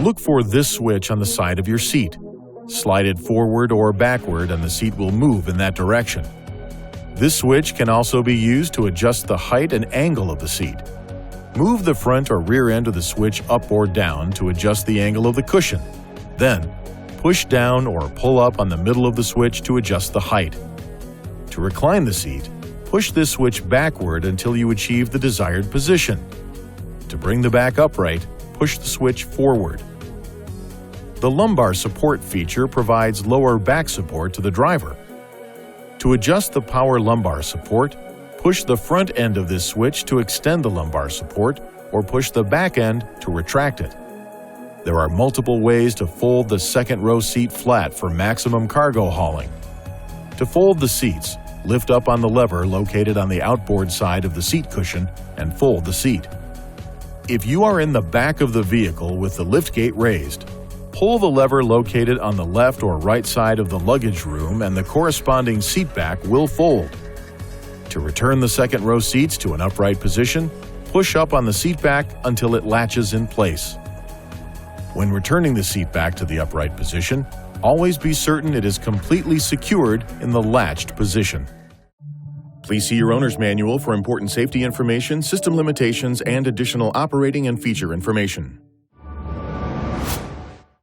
Look for this switch on the side of your seat. Slide it forward or backward and the seat will move in that direction. This switch can also be used to adjust the height and angle of the seat. Move the front or rear end of the switch up or down to adjust the angle of the cushion. Then, push down or pull up on the middle of the switch to adjust the height. To recline the seat, push this switch backward until you achieve the desired position. To bring the back upright, push the switch forward. The lumbar support feature provides lower back support to the driver. To adjust the power lumbar support, push the front end of this switch to extend the lumbar support or push the back end to retract it. There are multiple ways to fold the second row seat flat for maximum cargo hauling. To fold the seats, lift up on the lever located on the outboard side of the seat cushion and fold the seat. If you are in the back of the vehicle with the liftgate raised, pull the lever located on the left or right side of the luggage room and the corresponding seat back will fold. To return the second row seats to an upright position, push up on the seat back until it latches in place. When returning the seat back to the upright position, always be certain it is completely secured in the latched position. Please see your owner's manual for important safety information, system limitations, and additional operating and feature information.